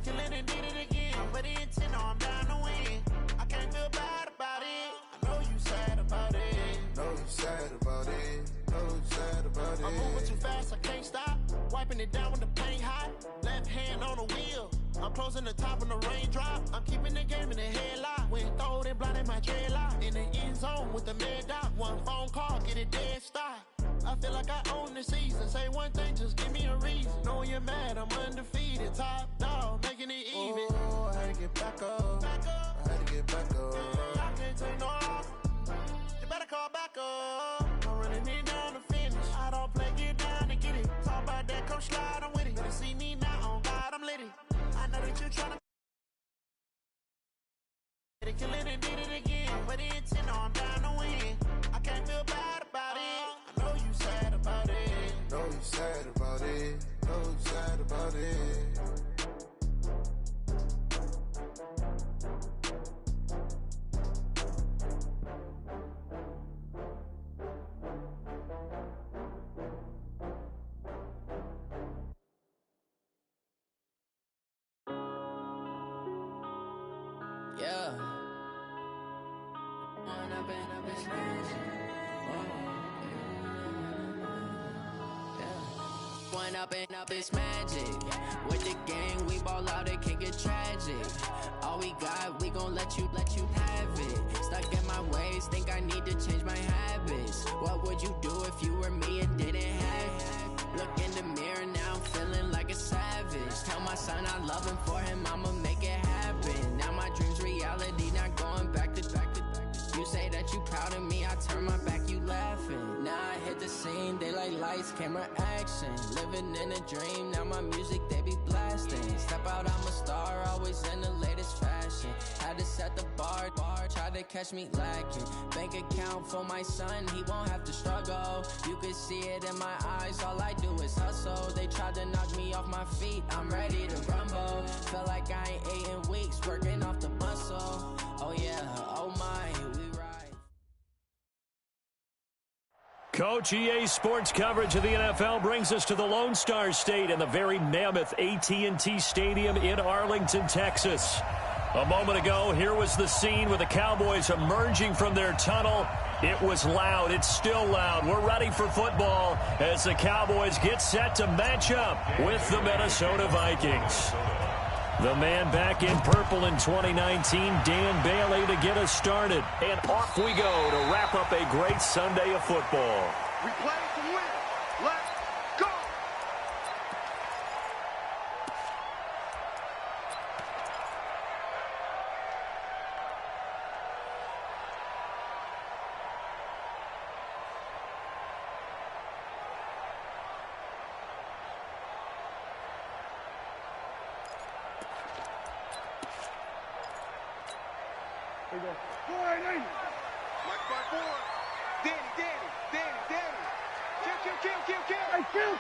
kill it and did it again. But the intent, no, I'm down to win. I can't feel bad about it. I know you sad about it. Know you sad about it. Know you sad about it. I'm moving too fast, I can't stop. Wiping it down with the paint hot. Left hand on the wheel. I'm closing the top on the raindrop. I'm keeping the game in the headlock. Went throwed and blinded my dreadlock. In the end zone with the mad dot. One phone call, get it dead stop. I feel like I own the season. Say one thing, just give me a reason. Knowing you're mad, I'm undefeated. Top dog, making it even. Oh, I had to get back up. I had to get back up. I can't take no off. You better call back up. I'm running it down to finish. I don't play, get down and get it. Talk about that, come slide, I'm with it. Better see me now, on God, I'm lit it. I know that you're trying to kill it and did it again. But the intent, no, I'm down to win. I can't feel bad about it. I know you sad about it. Know you sad about it. Know you sad about it. Yeah. One up and up, it's magic. With the gang, we ball out, it can get tragic. All we got, we gon' let you have it. Stuck in my ways, think I need to change my habits. What would you do if you were me and didn't have it? Look in the mirror now, I'm feeling like a savage. Tell my son I love him, for him I'ma make it happen. Now my dream's reality, not going back to. You say that you proud of me, I turn my back, you laughing. Now I hit the scene, they like lights, camera, action. Living in a dream, now my music, they be blasting. Step out, I'm a star, always in the latest fashion. Had to set the bar, try to catch me lacking. Bank account for my son, he won't have to struggle. You can see it in my eyes, all I do is hustle. They tried to knock me off my feet, I'm ready to rumble. Felt like I ain't ate in weeks, working off the muscle. Oh yeah, oh my, we ride. Coach, EA Sports coverage of the NFL brings us to the Lone Star State and the very mammoth AT&T Stadium in Arlington, Texas. A moment ago, here was the scene with the Cowboys emerging from their tunnel. It was loud. It's still loud. We're ready for football as the Cowboys get set to match up with the Minnesota Vikings. The man back in purple in 2019, Dan Bailey, to get us started. And off we go to wrap up a great Sunday of football. We play to win. Let's go! Here we go. 480. Mike by 4. Danny.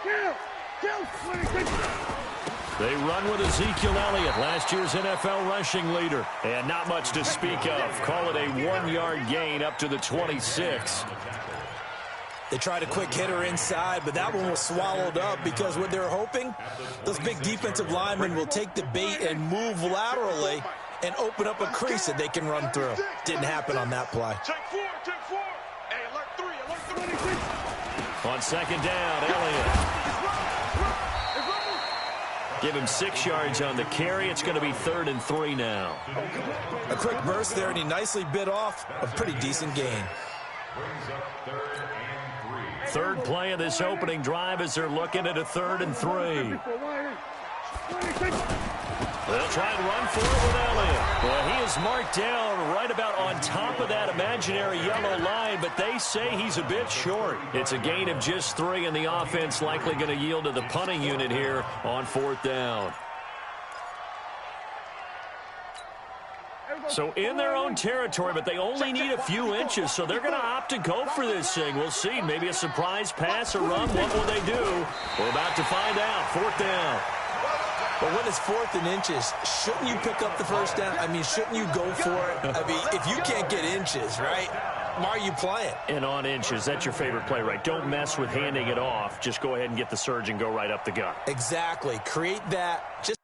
Kill. They run with Ezekiel Elliott, last year's NFL rushing leader. And not much to speak of. Call it a 1-yard gain up to the 26. They tried a quick hitter inside, but that one was swallowed up because what they're hoping, those big defensive linemen will take the bait and move laterally and open up a crease that they can run through. Didn't happen on that play. Take four. Hey, alert 3. On second down, Elliott. Give him 6 yards on the carry. It's going to be 3rd and 3 now. A quick burst there, and he nicely bit off a pretty decent gain. Third play of this opening drive as they're looking at a 3rd and 3. They'll try and run for it with Elliott. Well, he is marked down right about on top of that imaginary yellow line, but they say he's a bit short. It's a gain of just 3, and the offense likely going to yield to the punting unit here on 4th down. So in their own territory, but they only need a few inches, so they're going to opt to go for this thing. We'll see. Maybe a surprise pass or run. What will they do? We're about to find out. 4th down. But when it's 4th and inches, shouldn't you pick up the first down? I mean, shouldn't you go for it? I mean, if you can't get inches, right, why are you playing? And on inches, that's your favorite play, right? Don't mess with handing it off. Just go ahead and get the surge and go right up the gut. Exactly. Create that. Just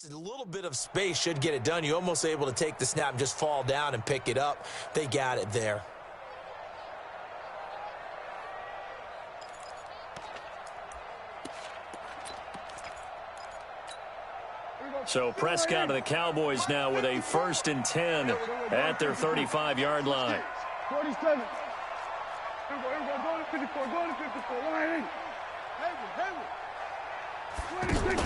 A little bit of space should get it done. You're almost able to take the snap and just fall down and pick it up. They got it there. So Prescott and the Cowboys now with a 1st and 10 at their 35-yard line. 47. Here we go. Go to 54. Go to 54. Line in. Heavy. 26.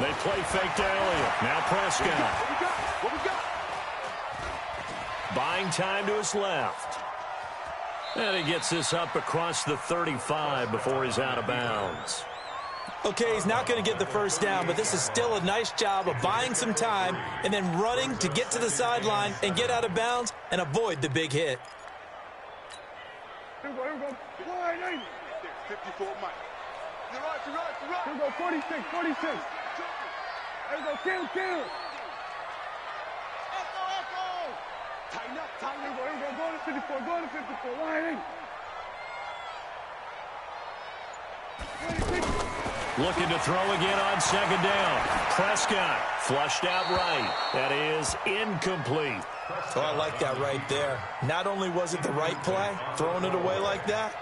They play fake to Elliott. Now Prescott. What we got? Buying time to his left. And he gets this up across the 35 before he's out of bounds. Okay, he's not going to get the first down, but this is still a nice job of buying some time and then running to get to the sideline and get out of bounds and avoid the big hit. Here we go. Line in. 54, Mike. You're right. Here we go, 46. Here we go, kill. Echo. Tighten up. Here we go. Go to 54. Line in. 26. Looking to throw again on 2nd down. Prescott flushed out right. That is incomplete. Oh, I like that right there. Not only was it the right play, throwing it away like that,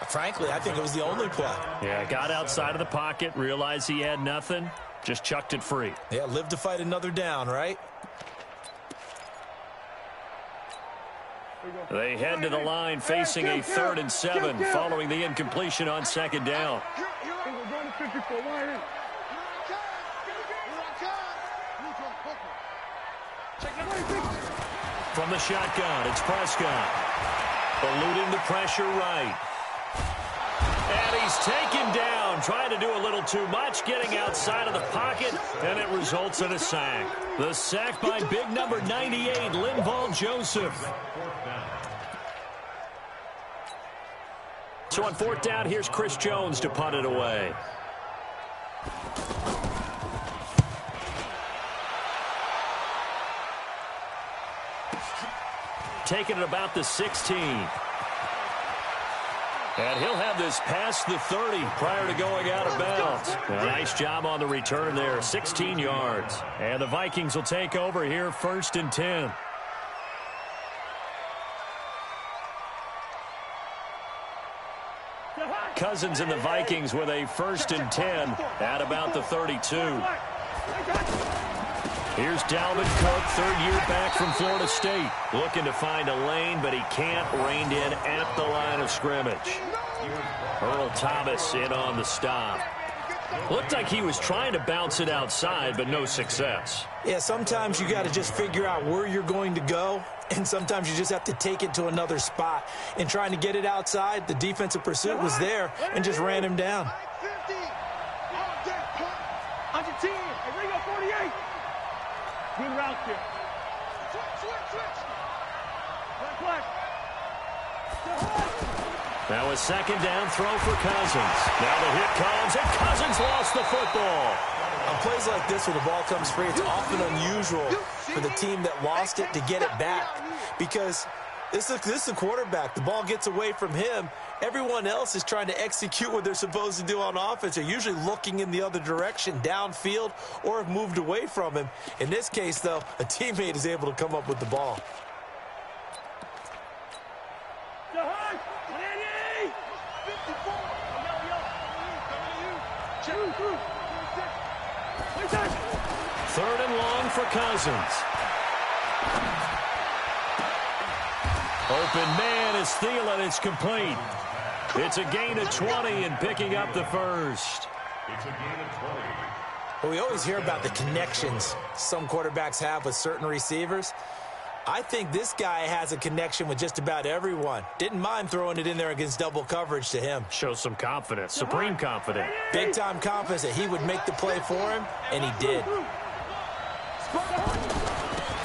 frankly, I think it was the only play. Yeah, got outside of the pocket, realized he had nothing, just chucked it free. Yeah, live to fight another down, right? They head to the line facing a 3rd and 7 following the incompletion on 2nd down. Going to 54. Line in. From the shotgun, it's Prescott. Eluding the pressure right. And he's taken down, trying to do a little too much, getting outside of the pocket, and it results in a sack. The sack by big number 98, Linval Joseph. So on 4th down, here's Chris Jones to punt it away. Taking it about the 16. And he'll have this past the 30 prior to going out of bounds. A nice job on the return there, 16 yards. And the Vikings will take over here, 1st and 10. Cousins and the Vikings with a 1st and 10 at about the 32. Here's Dalvin Cook, 3rd year back from Florida State. Looking to find a lane, but he can't. Reined in at the line of scrimmage. Earl Thomas in on the stop. Looked like he was trying to bounce it outside, but no success. Yeah, sometimes you got to just figure out where you're going to go, and sometimes you just have to take it to another spot. In trying to get it outside, the defensive pursuit was there and just ran him down. 110. Hey, Ringo, 48. Good route here. Switch. Flash. Now a 2nd down throw for Cousins. Now the hit comes, and Cousins lost the football. On plays like this where the ball comes free, it's often unusual for the team that lost it to get it back. Because this is the quarterback. The ball gets away from him. Everyone else is trying to execute what they're supposed to do on offense. They're usually looking in the other direction, downfield, or have moved away from him. In this case, though, a teammate is able to come up with the ball. Third and long for Cousins. Open man is Thielen. It's complete. It's a gain of 20 and picking up the first. It's a gain of 20. Well, we always hear about the connections some quarterbacks have with certain receivers. I think this guy has a connection with just about everyone. Didn't mind throwing it in there against double coverage to him. Shows some confidence, supreme confidence. Big-time confidence that he would make the play for him, and he did.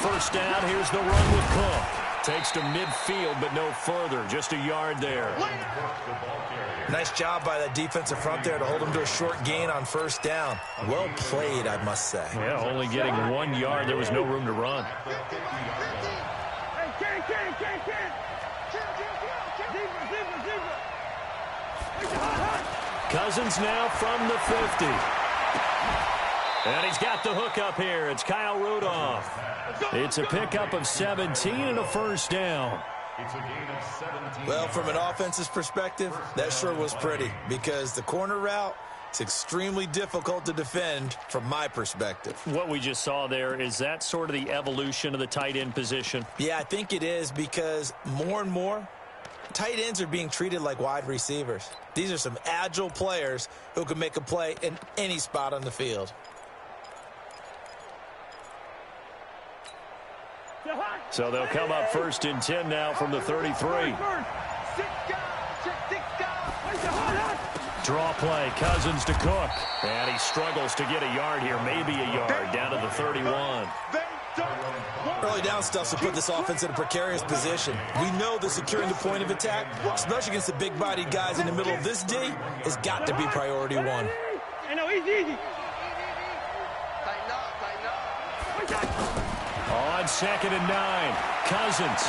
First down, here's the run with Cook. Takes to midfield, but no further. Just a yard there. Nice job by that defensive front there to hold him to a short gain on first down. Well played, I must say. Yeah, only getting 1 yard. There was no room to run. Cousins now from the 50. And he's got the hook up here. It's Kyle Rudolph. It's a pickup of 17 and a first down. Well, from an offense's perspective, that sure was pretty because the corner route, it's extremely difficult to defend from my perspective. What we just saw there, is that sort of the evolution of the tight end position? Yeah, I think it is because more and more, tight ends are being treated like wide receivers. These are some agile players who can make a play in any spot on the field. So they'll come up 1st and 10 now from the 33. Draw play, Cousins to Cook. And he struggles to get a yard here, maybe a yard, down to the 31. Early down stuff will put this offense in a precarious position. We know that securing the point of attack, especially against the big-bodied guys in the middle of this D, has got to be priority one. Easy. On 2nd and 9, Cousins.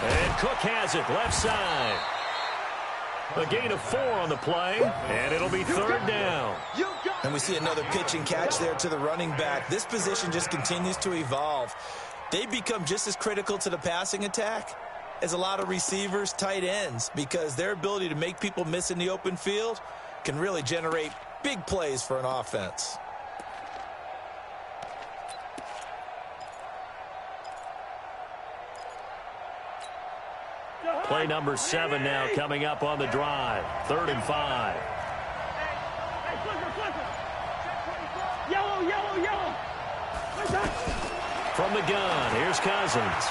And Cook has it, left side. A gain of 4 on the play, and it'll be 3rd down. And we see another pitch and catch there to the running back. This position just continues to evolve. They become just as critical to the passing attack as a lot of receivers, tight ends, because their ability to make people miss in the open field can really generate big plays for an offense. Play number 7 now coming up on the drive. 3rd and 5. Yellow. From the gun, here's Cousins.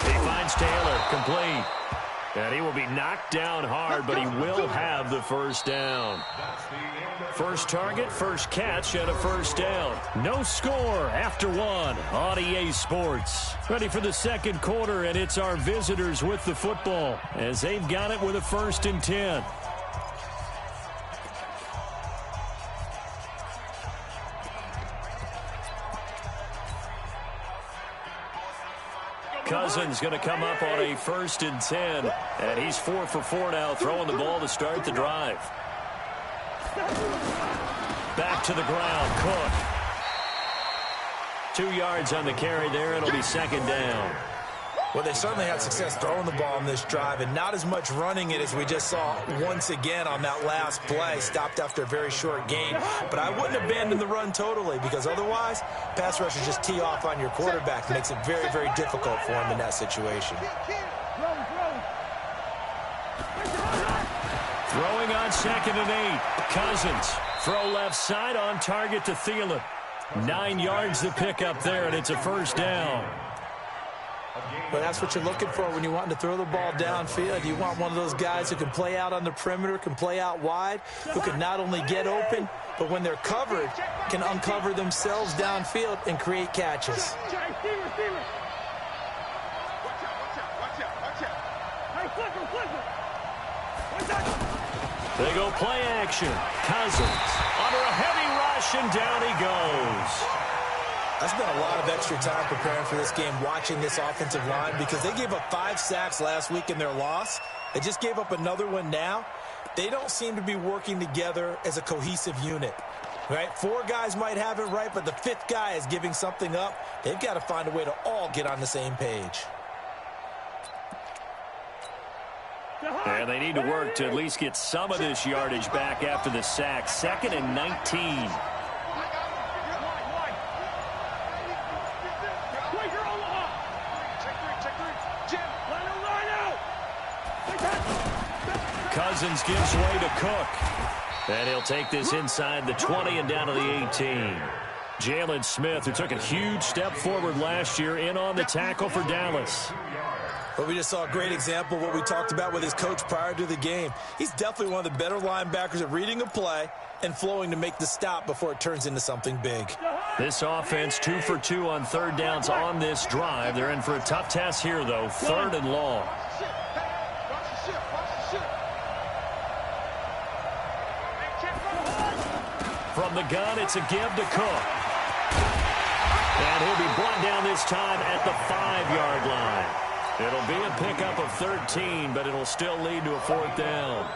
He finds Taylor, complete. And he will be knocked down hard, but he will have the first down. First target, first catch, and a first down. No score after 1 on EA Sports. Ready for the second quarter, and it's our visitors with the football as they've got it with a 1st and 10. Cousins going to come up on a 1st and 10, and he's 4 for 4 now, throwing the ball to start the drive. Back to the ground, Cook. 2 yards on the carry there. It'll be 2nd down. Well, they certainly had success throwing the ball in this drive and not as much running it as we just saw once again on that last play. Stopped after a very short gain. But I wouldn't abandon the run totally because otherwise, pass rushers just tee off on your quarterback. It makes it very, very difficult for him in that situation. Throwing on 2nd and 8. Cousins. Throw left side on target to Thielen. 9 yards to pick up there, and it's a first down. But that's what you're looking for when you want to throw the ball downfield. You want one of those guys who can play out on the perimeter, can play out wide, who can not only get open, but when they're covered, can uncover themselves downfield and create catches. They go play action. Cousins under a heavy rush, and down he goes. I spent a lot of extra time preparing for this game, watching this offensive line, because they gave up 5 sacks last week in their loss. They just gave up another one now. They don't seem to be working together as a cohesive unit, right? 4 guys might have it right, but the 5th guy is giving something up. They've got to find a way to all get on the same page. And they need to work to at least get some of this yardage back after the sack. 2nd and 19. Cousins gives way to Cook. And he'll take this inside the 20 and down to the 18. Jalen Smith, who took a huge step forward last year, in on the tackle for Dallas. But we just saw a great example of what we talked about with his coach prior to the game. He's definitely one of the better linebackers at reading a play and flowing to make the stop before it turns into something big. This offense 2 for 2 on 3rd downs on this drive. They're in for a tough test here, though. 3rd and long. From the gun, it's a give to Cook. And he'll be brought down this time at the 5-yard line. It'll be a pickup of 13, but it'll still lead to a 4th down.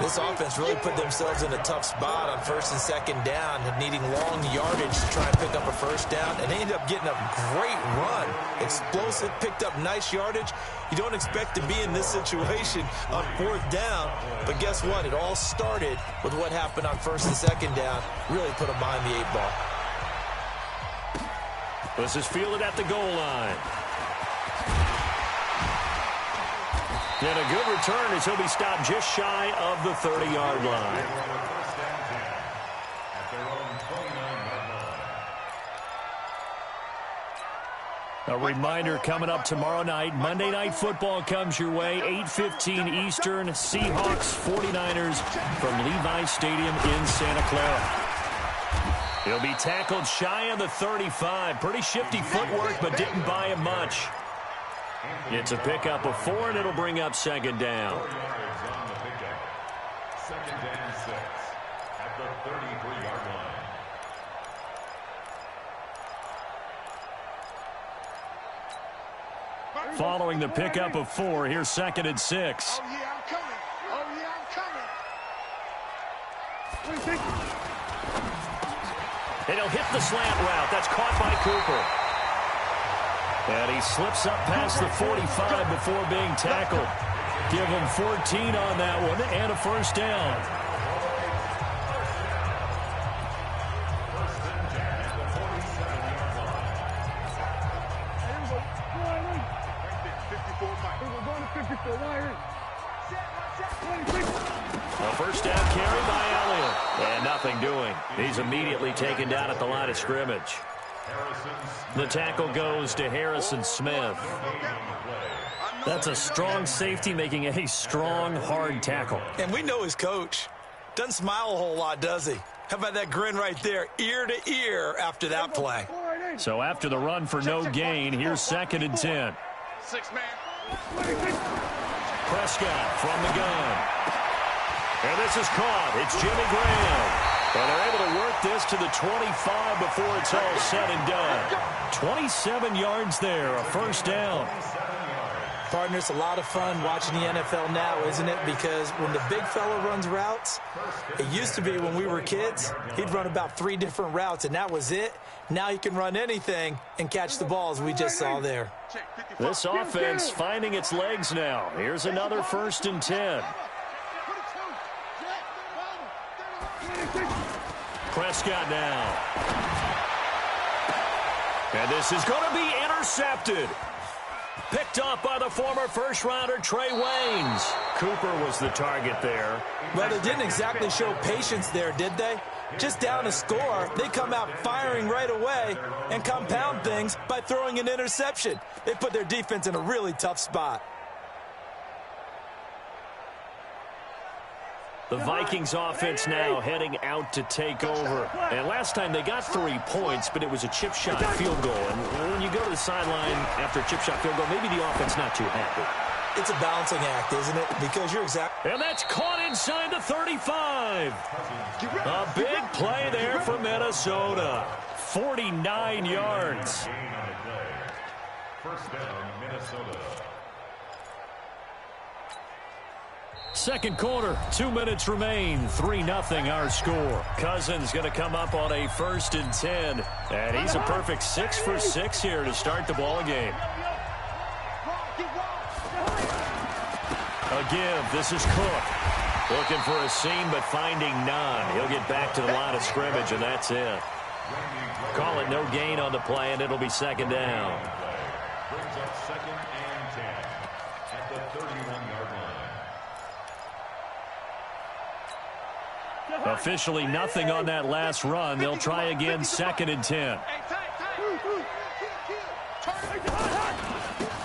This offense really put themselves in a tough spot on 1st and 2nd down, needing long yardage to try and pick up a 1st down, and they ended up getting a great run. Explosive, picked up nice yardage. You don't expect to be in this situation on 4th down, but guess what? It all started with what happened on 1st and 2nd down. Really put them behind the 8 ball. This is fielded at the goal line. And a good return as he'll be stopped just shy of the 30-yard line. A reminder coming up tomorrow night. Monday Night Football comes your way, 8:15 Eastern. Seahawks, 49ers from Levi Stadium in Santa Clara. He'll be tackled shy of the 35. Pretty shifty footwork, but didn't buy him much. It's a pickup of 4, and it'll bring up 2nd down. 2nd and 6 at the 33-yard line. Following the pickup of 4, here's 2nd and 6. Oh, yeah, I'm coming. Oh, yeah, I'm coming. And he'll hit the slant route. That's caught by Cooper. And he slips up past the 45 before being tackled. Give him 14 on that one and a 1st down. A 1st down carry by Elliott. And nothing doing. He's immediately taken down at the line of scrimmage. The tackle goes to Harrison Smith. That's a strong safety making a strong, hard tackle. And we know his coach. Doesn't smile a whole lot, does he? How about that grin right there, ear to ear after that play? So after the run for no gain, here's 2nd and 10. 6-man. Prescott from the gun. And this is caught. It's Jimmy Graham. And they're able to work this to the 25 before it's all said and done. 27 yards there, a 1st down. Partner, it's a lot of fun watching the NFL now, isn't it? Because when the big fella runs routes, it used to be when we were kids, he'd run about 3 different routes, and that was it. Now he can run anything and catch the balls we just saw there. This offense finding its legs now. Here's another 1st and 10. Prescott now. And this is going to be intercepted. Picked up by the former first-rounder Trey Waynes. Cooper was the target there. Well, they didn't exactly show patience there, did they? Just down a score, they come out firing right away and compound things by throwing an interception. They put their defense in a really tough spot. The Vikings offense now heading out to take over. And last time they got 3 points, but it was a chip shot field goal. And when you go to the sideline after a chip shot field goal, maybe the offense not too happy. It's a balancing act, isn't it? Because you're exactly... And that's caught inside the 35. A big play there for Minnesota. 49 yards. 1st down, Minnesota. 2nd quarter, 2 minutes remain, 3-0 our score. Cousins going to come up on a 1st and 10. And he's a perfect 6 for 6 here to start the ball game. A give, this is Cook. Looking for a seam, but finding none. He'll get back to the line of scrimmage, and that's it. Call it no gain on the play, and it'll be 2nd down. Brings up 2nd and 10 at the 31-yard line. Officially nothing on that last run. They'll try again, 2nd and 10.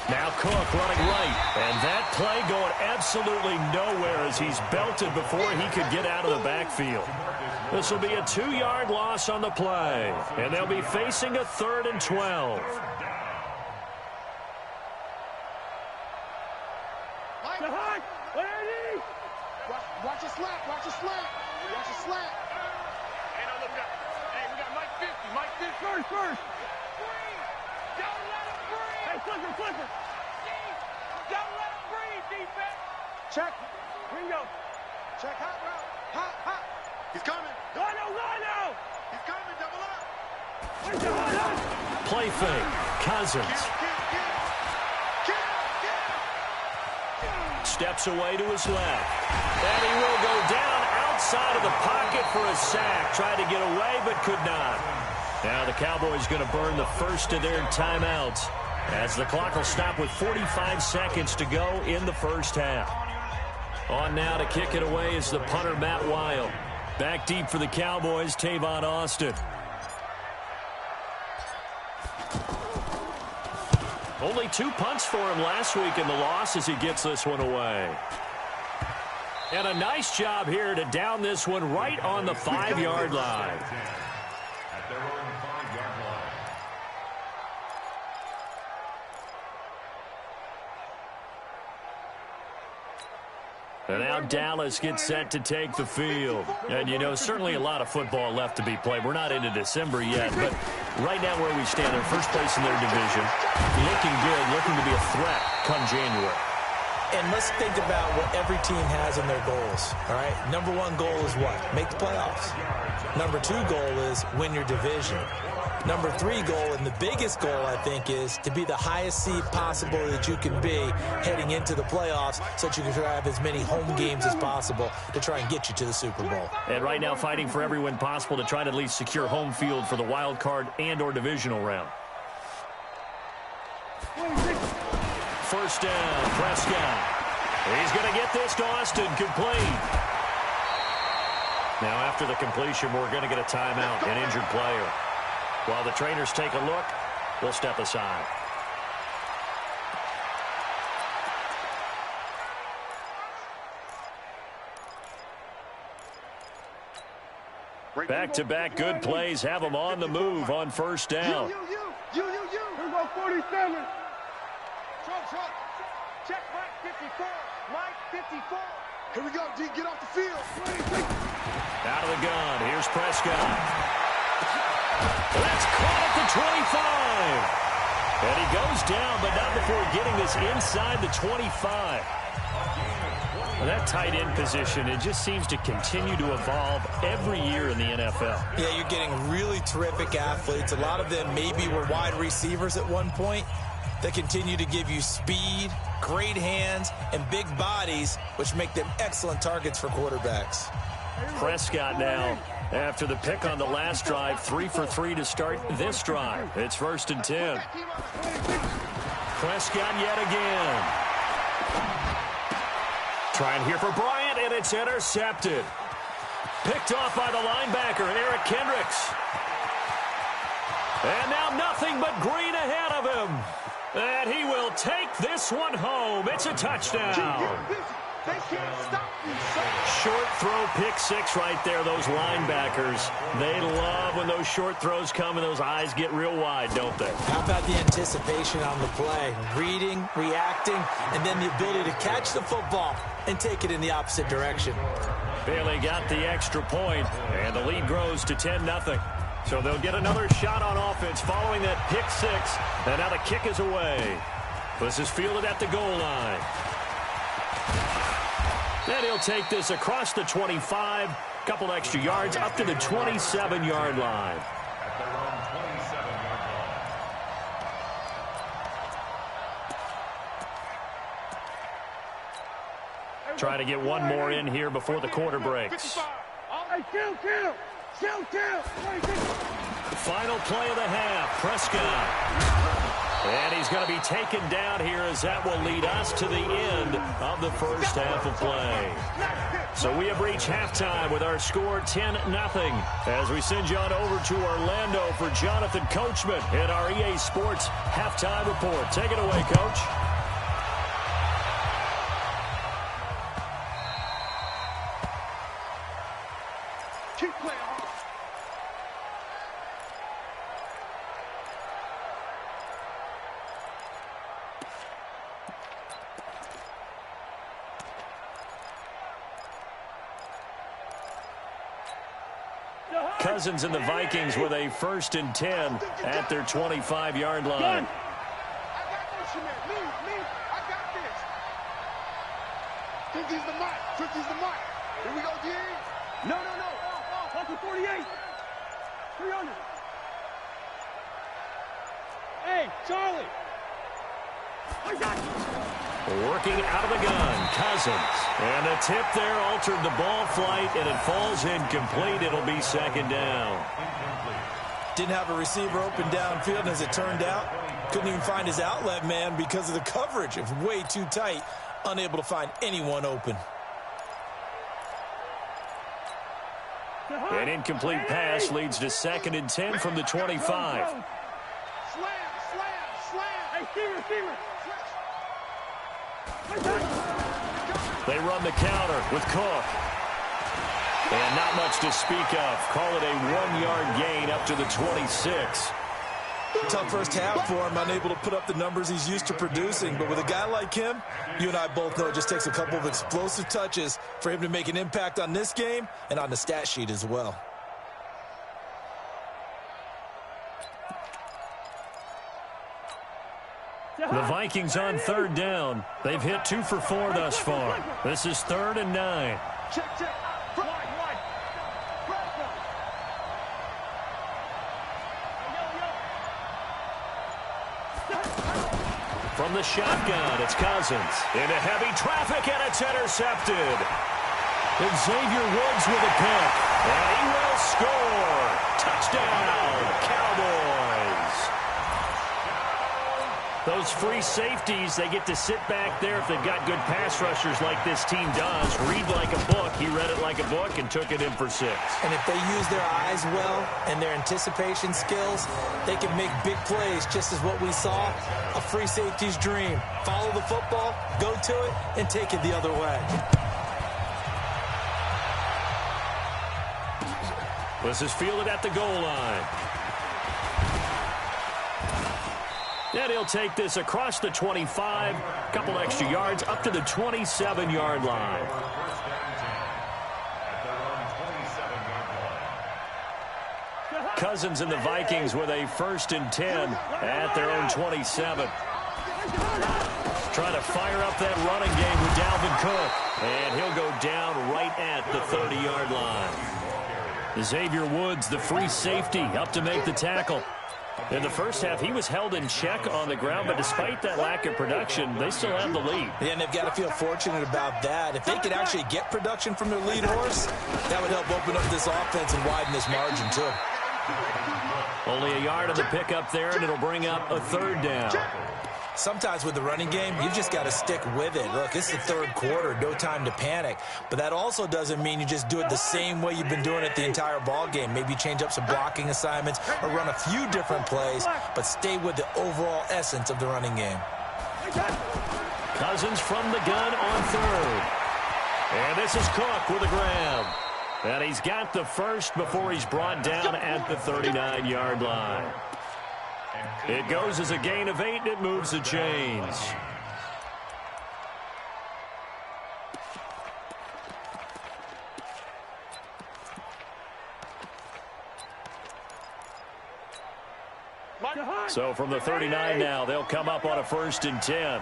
Now Cook running right. And that play going absolutely nowhere as he's belted before he could get out of the backfield. This will be a 2-yard loss on the play. And they'll be facing a 3rd and 12. Watch your slant. Watch your slant. Watch your slant. Hey, no, look up. Hey, we got Mike 50. Mike 50. First. Don't let him free. Hey, Clifford. Don't let him breathe, defense. Check. Bingo. Check hot route. Hot. He's coming. Lino. He's coming. Double up. Play fake. Cousins. Steps away to his left. And he will go down outside of the pocket for a sack. Tried to get away, but could not. Now the Cowboys going to burn the first of their timeouts, as the clock will stop with 45 seconds to go in the first half. On now to kick it away is the punter, Matt Weil. Back deep for the Cowboys, Tavon Austin. Only 2 punts for him last week in the loss as he gets this one away. And a nice job here to down this one right on the 5-yard line. At their own 5-yard line. And now Dallas gets set to take the field. And, you know, certainly a lot of football left to be played. We're not into December yet, but right now where we stand, they're first place in their division. Looking good, looking to be a threat come January. And let's think about what every team has in their goals, all right? Number 1 goal is what? Make the playoffs. Number 2 goal is win your division. Number 3 goal, and the biggest goal, I think, is to be the highest seed possible that you can be heading into the playoffs so that you can have as many home games as possible to try and get you to the Super Bowl. And right now fighting for every win possible to try to at least secure home field for the wild card and or divisional round. First down, Prescott. He's going to get this to Austin, complete. Now after the completion, we're going to get a timeout, an injured player. While the trainers take a look, we'll step aside. Back-to-back good plays have them on the move on first down. Here we go, 47. Trump. Check Mike 54. Mike 54. Here we go, D. Get off the field. Out of the gun. Here's Prescott. That's caught at the 25. And he goes down, but not before getting this inside the 25. Well, that tight end position, it just seems to continue to evolve every year in the NFL. Yeah, you're getting really terrific athletes. A lot of them maybe were wide receivers at one point that continue to give you speed, great hands, and big bodies, which make them excellent targets for quarterbacks. Prescott now, after the pick on the last drive, 3 for 3 to start this drive. It's 1st and 10. Prescott yet again. Trying here for Bryant, and it's intercepted. Picked off by the linebacker, Eric Kendricks. And now nothing but green ahead of him. And he will take this one home. It's a touchdown. They can't stop you, Short throw, pick 6 right there. Those linebackers, they love when those short throws come and those eyes get real wide, don't they? How about the anticipation on the play? Reading, reacting, and then the ability to catch the football and take it in the opposite direction. Bailey got the extra point, and the lead grows to 10-0. So they'll get another shot on offense following that pick 6. And now the kick is away. This is fielded at the goal line. And he'll take this across the 25. Couple extra yards up to the 27-yard line. At their own 27-yard line. Trying to get one more in here before the quarter breaks. Hey, kill. Final play of the half, Prescott. And he's going to be taken down here as that will lead us to the end of the first half of play. So we have reached halftime with our score 10-0 as we send you on over to Orlando for Jonathan Coachman in our EA Sports Halftime Report. Take it away, Coach. Keep playing hard. Cousins and the Vikings with a 1st and 10 at their 25-yard line. I got this, man. Me. I got this. 50's the mark. 50's the mark. Here we go, G. No. Off. Off with 48. 300. Hey, Charlie. Working out of the gun, Cousins. And the tip there altered the ball flight, and it falls incomplete. It'll be second down. Didn't have a receiver open downfield, and as it turned out, couldn't even find his outlet man because of the coverage. It was way too tight, unable to find anyone open. An incomplete pass leads to 2nd and 10 from the 25. Slam. Hey, receiver. They run the counter with Cook. And not much to speak of. Call it a 1-yard gain up to the 26. Tough first half for him, unable to put up the numbers he's used to producing. But with a guy like him, you and I both know it just takes a couple of explosive touches for him to make an impact on this game and on the stat sheet as well. The Vikings on 3rd down. They've hit 2 for 4 thus far. This is 3rd and 9. Check. From the shotgun, it's Cousins. Into heavy traffic, and it's intercepted. And Xavier Woods with a pick. And he will score. Touchdown, Cowboys. Those free safeties, they get to sit back there if they've got good pass rushers like this team does. Read like a book. He read it like a book and took it in for 6. And if they use their eyes well and their anticipation skills, they can make big plays, just as what we saw, a free safety's dream. Follow the football, go to it, and take it the other way. This is fielded at the goal line. And he'll take this across the 25, a couple extra yards up to the 27-yard line. Cousins and the Vikings with a 1st and 10 at their own 27. Trying to fire up that running game with Dalvin Cook. And he'll go down right at the 30-yard line. Xavier Woods, the free safety, up to make the tackle. In the first half, he was held in check on the ground, but despite that lack of production, they still have the lead. Yeah, and they've got to feel fortunate about that. If they could actually get production from their lead horse, that would help open up this offense and widen this margin, too. Only a yard on the pickup there, and it'll bring up a 3rd down. Sometimes with the running game, you've just got to stick with it. Look, it's the 3rd quarter, no time to panic. But that also doesn't mean you just do it the same way you've been doing it the entire ball game. Maybe change up some blocking assignments or run a few different plays, but stay with the overall essence of the running game. Cousins from the gun on 3rd. And this is Cook with a grab. And he's got the first before he's brought down at the 39-yard line. It goes as a gain of 8, and it moves the chains. So from the 39 now, they'll come up on a 1st and 10.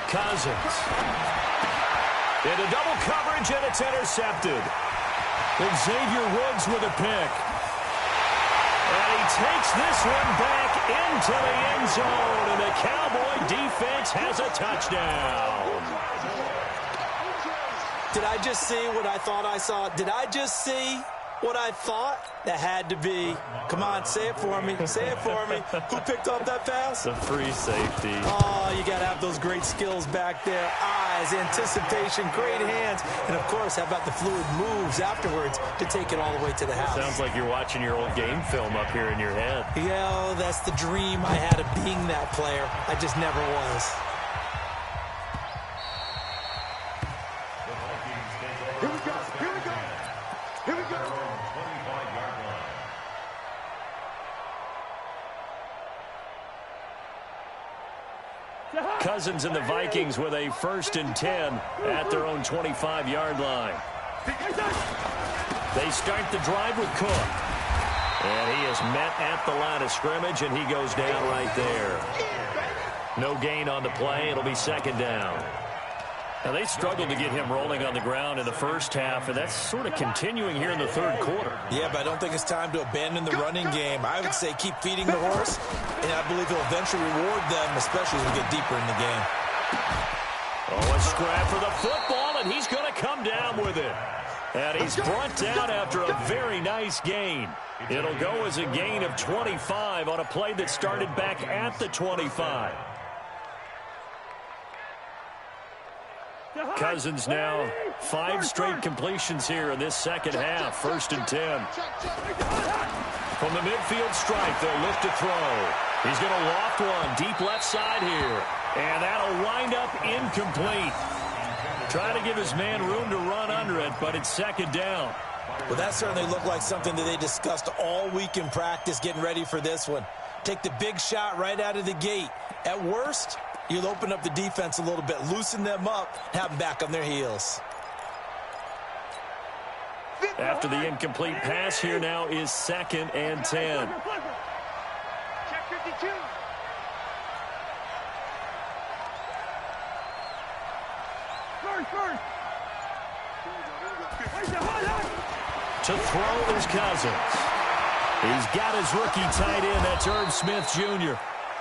Cousins. Into double coverage, and it's intercepted. And Xavier Woods with a pick. And he takes this one back into the end zone, and the Cowboy defense has a touchdown. Did I just see what I thought I saw? Did I just see what I thought? That had to be. Come on, say it for me. Say it for me. Who picked up that pass? The free safety. Oh, you got to have those great skills back there. Eyes, anticipation, great hands. And, of course, how about the fluid moves afterwards to take it all the way to the house? Sounds like you're watching your old game film up here in your head. Yeah, that's the dream I had of being that player. I just never was. Here we go. Here we go. Here we go. Cousins and the Vikings with a 1st and 10 at their own 25-yard line. They start the drive with Cook. And he is met at the line of scrimmage, and he goes down right there. No gain on the play. It'll be second down. Now, they struggled to get him rolling on the ground in the first half, and that's sort of continuing here in the third quarter. Yeah, but I don't think it's time to abandon the running game. I would say keep feeding the horse, and I believe he'll eventually reward them, especially as we get deeper in the game. Oh, a scrap for the football, and he's going to come down with it. And he's brought down after a very nice gain. It'll go as a gain of 25 on a play that started back at the 25. Cousins now 5 straight completions here in this second half. 1st and 10. From the midfield stripe, they'll look to throw. He's going to loft one deep left side here. And that'll wind up incomplete. Trying to give his man room to run under it, but it's second down. Well, that certainly looked like something that they discussed all week in practice getting ready for this one. Take the big shot right out of the gate. At worst, you'll open up the defense a little bit, loosen them up, have them back on their heels. After the incomplete pass, here now is 2nd and 10. Check 52. To throw is Cousins. He's got his rookie tight end. That's Herb Smith Jr.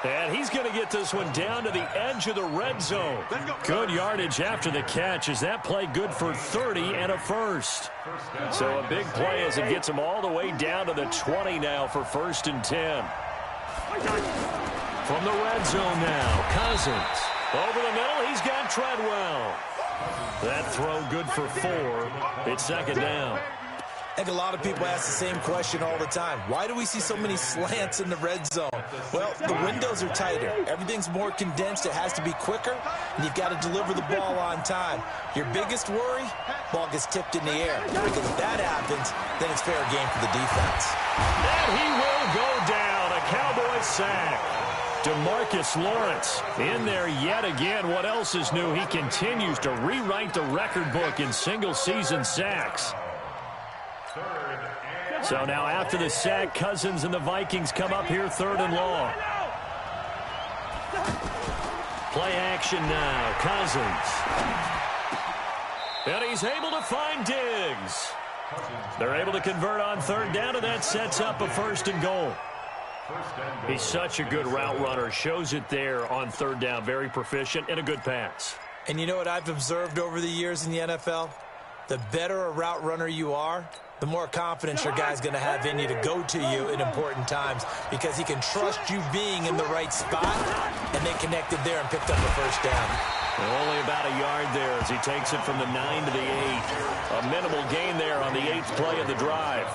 And he's going to get this one down to the edge of the red zone. Good yardage after the catch. Is that play good for 30 and a first? So a big play as it gets him all the way down to the 20 now for 1st and 10. From the red zone now, Cousins. Over the middle, he's got Treadwell. That throw good for 4. It's second down. I think a lot of people ask the same question all the time. Why do we see so many slants in the red zone? Well, the windows are tighter. Everything's more condensed. It has to be quicker, and you've got to deliver the ball on time. Your biggest worry, ball gets tipped in the air. Because if that happens, then it's fair game for the defense. And he will go down. A Cowboy sack. DeMarcus Lawrence in there yet again. What else is new? He continues to rewrite the record book in single-season sacks. So now after the sack, Cousins and the Vikings come up here 3rd and long. Play action now. Cousins. And he's able to find Diggs. They're able to convert on 3rd down, and that sets up a 1st and goal. He's such a good route runner. Shows it there on 3rd down. Very proficient and a good pass. And you know what I've observed over the years in the NFL? The better a route runner you are, the more confidence your guy's going to have in you to go to you in important times because he can trust you being in the right spot, and they connected there and picked up the 1st down. Only about a yard there as he takes it from the 9 to the 8. A minimal gain there on the 8th play of the drive.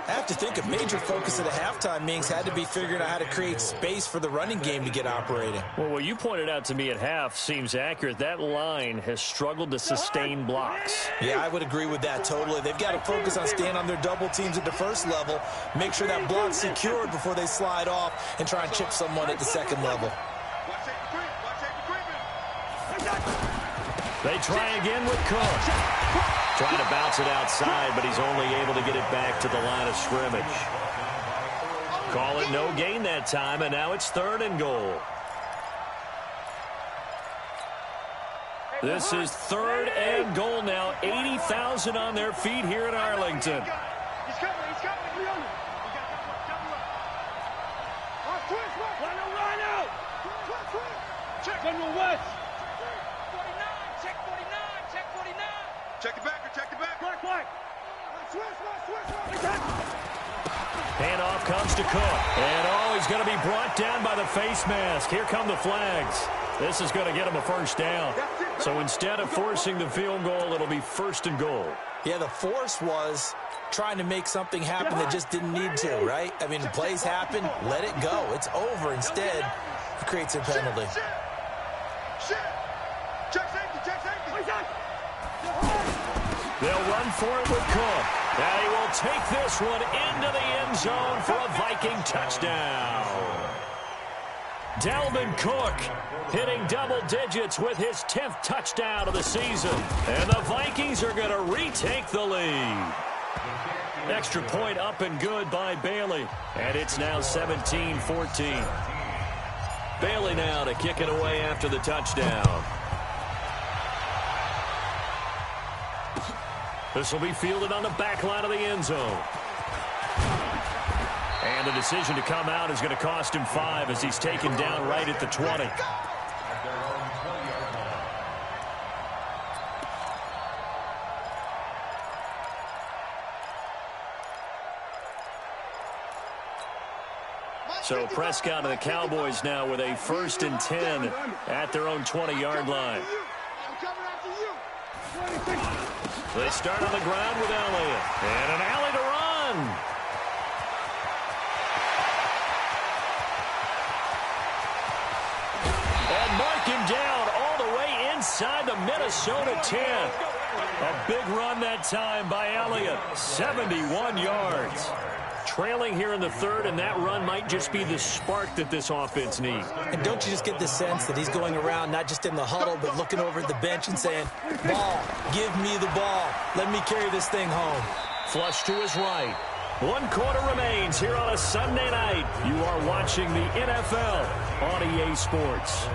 I have to think a major focus of the halftime meetings had to be figuring out how to create space for the running game to get operating. Well, what you pointed out to me at half seems accurate. That line has struggled to sustain blocks. Yeah, I would agree with that totally. They've got to focus on staying on their double teams at the first level, make sure that block's secured before they slide off and try and chip someone at the second level. They try again with Cook. Trying to bounce it outside, but he's only able to get it back to the line of scrimmage. Call it no gain that time, and now it's 3rd and goal. This is 3rd and goal now. 80,000 on their feet here in Arlington. He's coming. Line out. Check. General West. 49. Check 49. Check 49. Check the back. Black. Handoff comes to Cook. And, he's going to be brought down by the face mask. Here come the flags. This is going to get him a 1st down. So instead of forcing the field goal, it'll be 1st and goal. Yeah, the force was trying to make something happen that just didn't need to, right? I mean, plays happen, let it go. It's over. Instead, it creates a penalty. Check safety. They'll run for it with Cook. And he will take this one into the end zone for a Viking touchdown. Dalvin Cook hitting double digits with his 10th touchdown of the season. And the Vikings are going to retake the lead. Extra point up and good by Bailey. And it's now 17-14. Bailey now to kick it away after the touchdown. This will be fielded on the back line of the end zone. And the decision to come out is going to cost him 5 as he's taken down right at the 20. So Prescott and the Cowboys now with a 1st and 10 at their own 20-yard line. They start on the ground with Elliott. And an alley to run. And mark him down all the way inside the Minnesota 10. A big run that time by Elliott. 71 yards. Trailing here in the 3rd, and that run might just be the spark that this offense needs. And don't you just get the sense that he's going around not just in the huddle, but looking over at the bench and saying, ball, give me the ball. Let me carry this thing home. Flush to his right. 1 quarter remains here on a Sunday night. You are watching the NFL on EA Sports.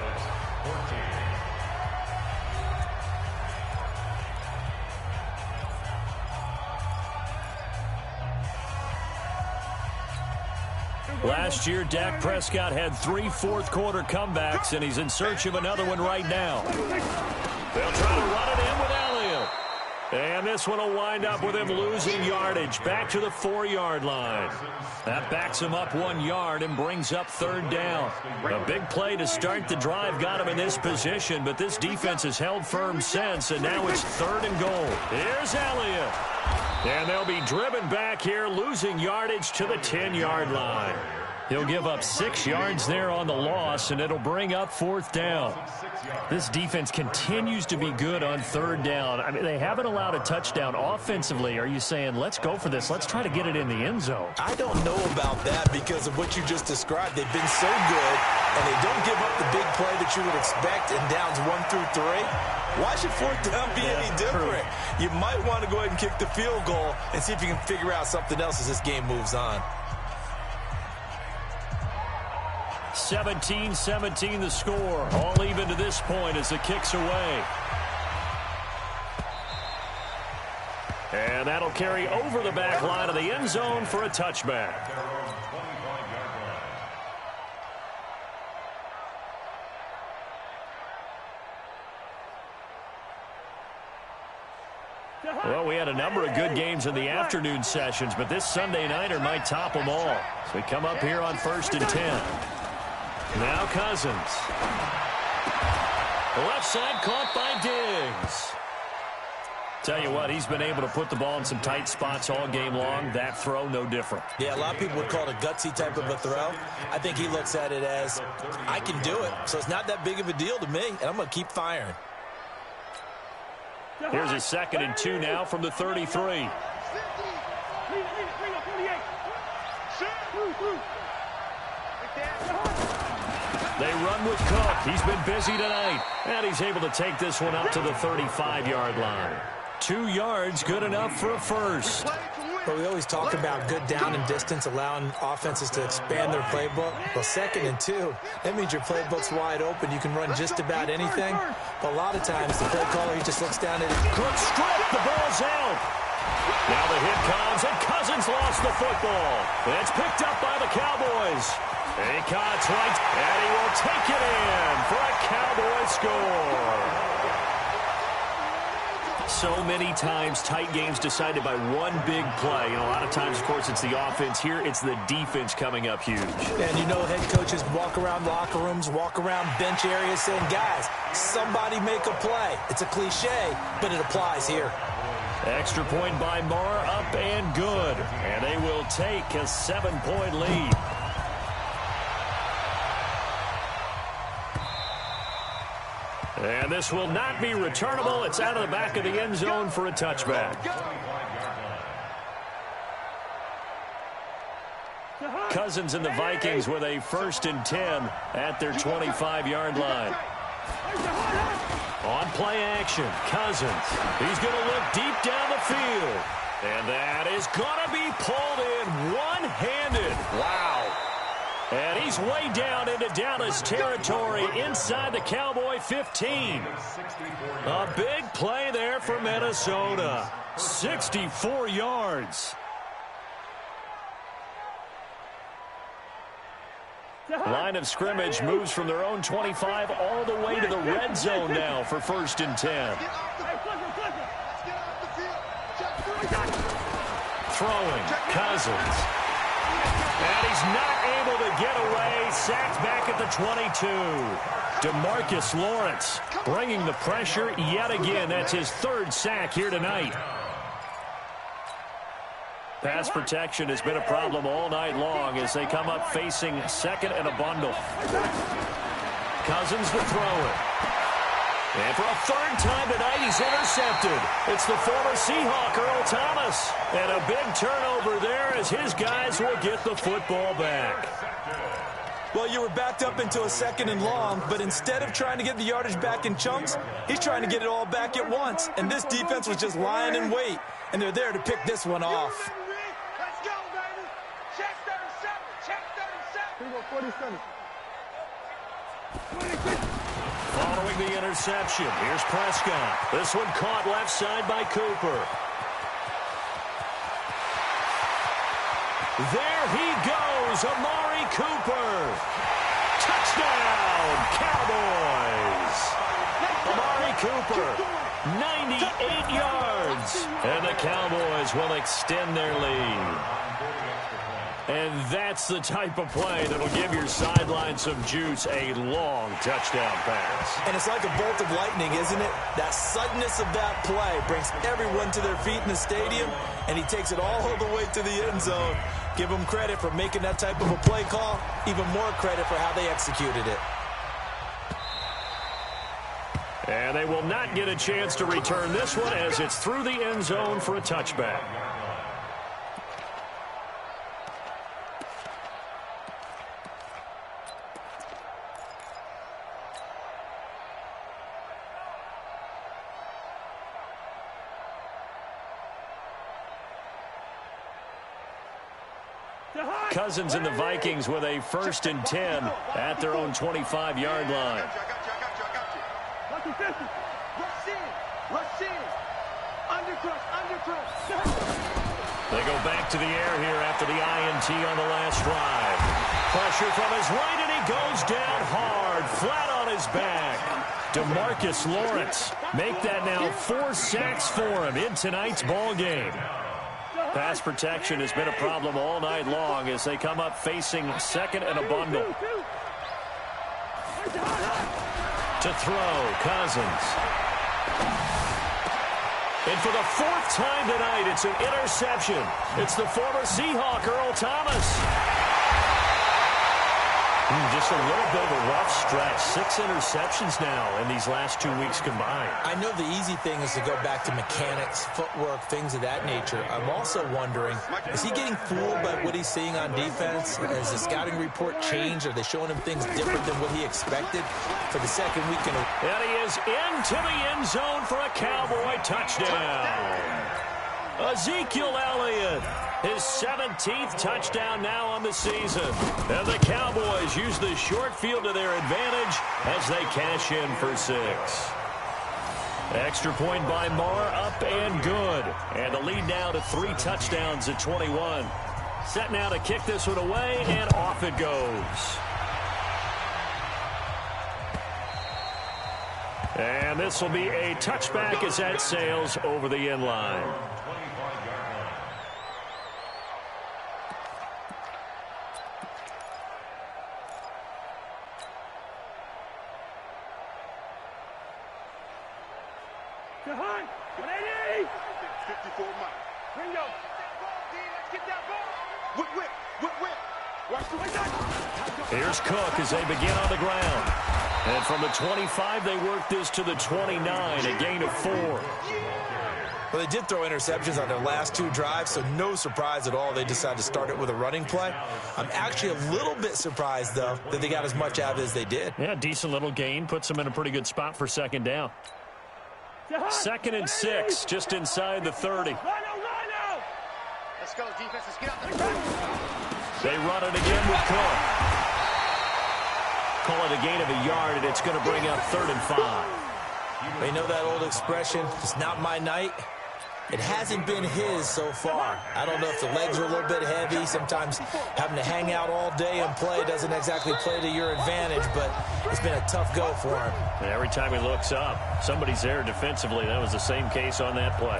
Last year, Dak Prescott had 3 fourth-quarter comebacks, and he's in search of another one right now. They'll try to run it in with Elliott. And this one will wind up with him losing yardage back to the 4-yard line. That backs him up 1 yard and brings up 3rd down. A big play to start the drive got him in this position, but this defense has held firm since, and now it's 3rd and goal. Here's Elliott. And they'll be driven back here, losing yardage to the 10-yard line. He'll give up 6 yards there on the loss, and it'll bring up 4th down. This defense continues to be good on 3rd down. I mean, they haven't allowed a touchdown offensively. Are you saying, let's go for this? Let's try to get it in the end zone. I don't know about that because of what you just described. They've been so good, and they don't give up the big play that you would expect in downs 1 through 3. Why should 4th down be any different? You might want to go ahead and kick the field goal and see if you can figure out something else as this game moves on. 17-17 the score. All even to this point as the kick's away. And that'll carry over the back line of the end zone for a touchback. Well, we had a number of good games in the afternoon sessions, but this Sunday nighter might top them all. So we come up here on 1st and 10. Now Cousins. Left side caught by Diggs. Tell you what, he's been able to put the ball in some tight spots all game long. That throw, no different. Yeah, a lot of people would call it a gutsy type of a throw. I think he looks at it as, I can do it, so it's not that big of a deal to me, and I'm going to keep firing. Here's a 2nd and 2 now from the 33. They run with Cook. He's been busy tonight. And he's able to take this one up to the 35-yard line. 2 yards, good enough for a first. But we always talk about good down and distance, allowing offenses to expand their playbook. Well, 2nd and 2, that means your playbook's wide open. You can run just about anything. But a lot of times, the play caller, he just looks down at it. Cook stripped. The ball's out. Now the hit comes, and Cousins lost the football. It's picked up by the Cowboys. Acott's right, and he will take it in for a Cowboy score. So many times, tight games decided by one big play. And a lot of times, of course, it's the offense. Here, it's the defense coming up huge. And you know, head coaches walk around locker rooms, walk around bench areas saying, guys, somebody make a play. It's a cliche, but it applies here. Extra point by Marr, up and good. And they will take a 7-point lead. And this will not be returnable. It's out of the back of the end zone for a touchback. Cousins and the Vikings with a 1st and 10 at their 25-yard line. On play action, Cousins. He's going to look deep down the field. And that is going to be pulled in one-handed. Wow. And he he's way down into Dallas territory inside the Cowboy 15. A big play there for Minnesota. 64 yards. Line of scrimmage moves from their own 25 all the way to the red zone now for 1st and 10. Throwing, Cousins. And he's not able to get away. Sacked back at the 22. DeMarcus Lawrence bringing the pressure yet again. That's his 3rd sack here tonight. Pass protection has been a problem all night long as they come up facing 2nd and a bundle. Cousins to throw it. And for a 3rd time tonight, he's intercepted. It's the former Seahawk, Earl Thomas. And a big turnover there as his guys will get the football back. Well, you were backed up into a 2nd and long, but instead of trying to get the yardage back in chunks, he's trying to get it all back at once. And this defense was just lying in wait, and they're there to pick this one off. Let's go, baby. Check 37. Check 37. 47. Following the interception, here's Prescott. This one caught left side by Cooper. There he goes, Amari Cooper. Touchdown, Cowboys. Amari Cooper, 98 yards. And the Cowboys will extend their lead. And that's the type of play that'll give your sideline some juice, a long touchdown pass. And it's like a bolt of lightning, isn't it? That suddenness of that play brings everyone to their feet in the stadium, and he takes it all the way to the end zone. Give him credit for making that type of a play call, even more credit for how they executed it. And they will not get a chance to return this one as it's through the end zone for a touchback. Cousins and the Vikings with a 1st and 10 at their own 25-yard line. They go back to the air here after the INT on the last drive. Pressure from his right, and he goes down hard, flat on his back. DeMarcus Lawrence make that now 4 sacks for him in tonight's ball game. Pass protection has been a problem all night long as they come up facing 2nd and a bundle. To throw, Cousins. And for the 4th time tonight, it's an interception. It's the former Seahawk, Earl Thomas. Just a little bit of a rough stretch. 6 interceptions now in these last 2 weeks combined. I know the easy thing is to go back to mechanics, footwork, things of that nature. I'm also wondering, is he getting fooled by what he's seeing on defense? Has the scouting report changed? Are they showing him things different than what he expected for the 2nd week in a row? And he is into the end zone for a Cowboy touchdown. Ezekiel Elliott, his 17th touchdown now on the season. And the Cowboys use the short field to their advantage as they cash in for 6. Extra point by Marr, up and good. And the lead now to 3 touchdowns at 21. Set now to kick this one away, and off it goes. And this will be a touchback as that sails over the end line. Hunt, 180. 54 miles. Ringo. Let's get that ball. Whip. Watch the way down. Here's Cook as they begin on the ground. And from the 25, they work this to the 29, a gain of 4. Well, they did throw interceptions on their last 2 drives, so no surprise at all they decided to start it with a running play. I'm actually a little bit surprised, though, that they got as much out as they did. Yeah, decent little gain. Puts them in a pretty good spot for 2nd down. 2nd and 6, just inside the 30. Let's go, defense. Let's get out there. They run it again with Cook. Call it a gain of a yard, and it's going to bring up 3rd and 5. You know that old expression, it's not my night? It hasn't been his so far. I don't know if the legs are a little bit heavy. Sometimes having to hang out all day and play doesn't exactly play to your advantage, but it's been a tough go for him. And every time he looks up, somebody's there defensively. That was the same case on that play.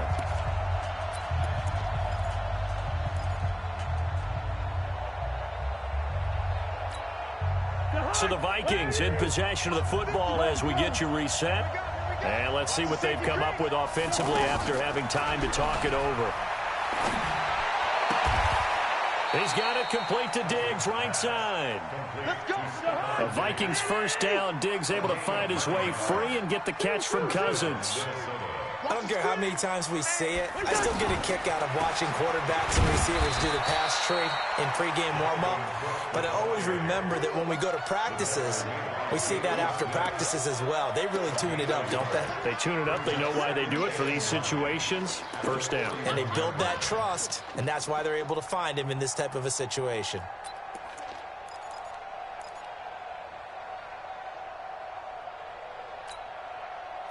So the Vikings in possession of the football as we get you reset. And let's see what they've come up with offensively after having time to talk it over. He's got it complete to Diggs, right side. The Vikings first down. Diggs able to find his way free and get the catch from Cousins. I don't care how many times we see it. I still get a kick out of watching quarterbacks and receivers do the pass tree in pregame warm-up. But I always remember that when we go to practices, we see that after practices as well. They really tune it up, don't they? They tune it up. They know why they do it for these situations. First down. And they build that trust, and that's why they're able to find him in this type of a situation.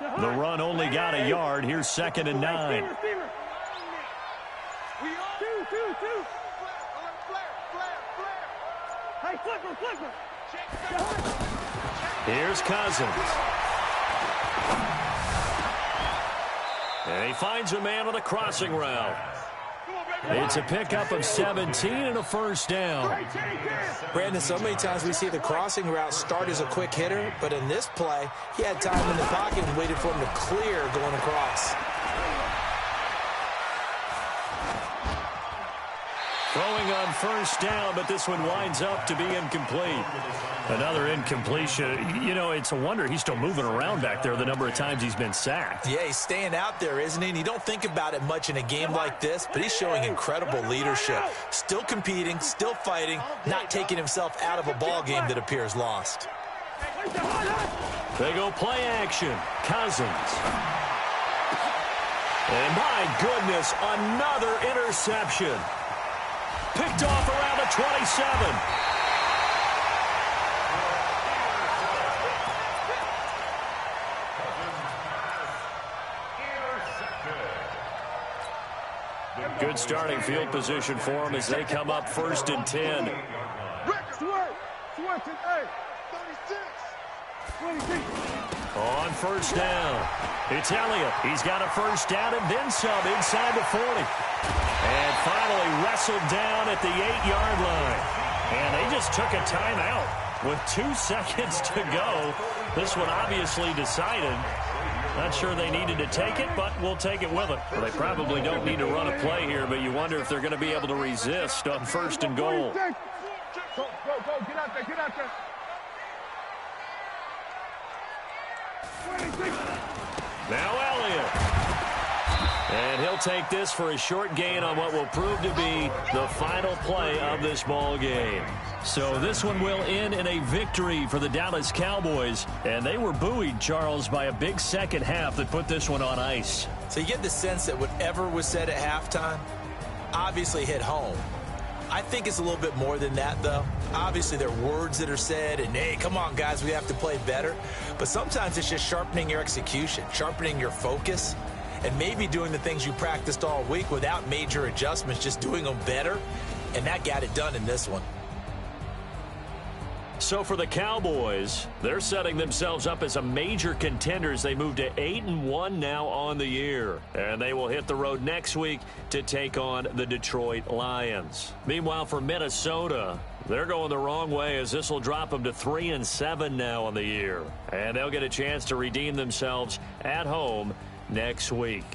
The run only got a yard. Here's 2nd and 9. Here's Cousins. And he finds a man on a crossing route. It's a pickup of 17 and a first down. Brandon, so many times we see the crossing route start as a quick hitter, but in this play, he had time in the pocket and waited for him to clear going across. Throwing on first down, but this one winds up to be incomplete. Another incompletion. You know, it's a wonder he's still moving around back there the number of times he's been sacked. Yeah, he's staying out there, isn't he? And you don't think about it much in a game like this, but he's showing incredible leadership. Still competing, still fighting, not taking himself out of a ball game that appears lost. They go play action. Cousins. And my goodness, another interception. Picked off around the 27. Good starting field position for them as they come up 1st and 10. On first down, it's Elliott. He's got a first down and then some inside the 40. And finally wrestled down at the 8-yard line. And they just took a timeout with 2 seconds to go. This one obviously decided. Not sure they needed to take it, but we'll take it with them. Well, they probably don't need to run a play here, but you wonder if they're going to be able to resist on 1st and goal. Go, get out there, get out there. Now Elliott. And he'll take this for a short gain on what will prove to be the final play of this ball game. So this one will end in a victory for the Dallas Cowboys. And they were buoyed, Charles, by a big second half that put this one on ice. So you get the sense that whatever was said at halftime obviously hit home. I think it's a little bit more than that, though. Obviously, there are words that are said, and, hey, come on, guys, we have to play better. But sometimes it's just sharpening your execution, sharpening your focus, and maybe doing the things you practiced all week without major adjustments, just doing them better. And that got it done in this one. So for the Cowboys, they're setting themselves up as a major contender as they move to 8-1 now on the year. And they will hit the road next week to take on the Detroit Lions. Meanwhile, for Minnesota, they're going the wrong way as this will drop them to 3-7 now on the year. And they'll get a chance to redeem themselves at home next week.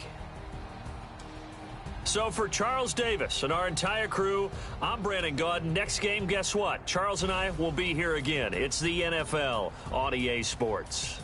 So for Charles Davis and our entire crew, I'm Brandon Gaudin. Next game, guess what? Charles and I will be here again. It's the NFL on EA Sports.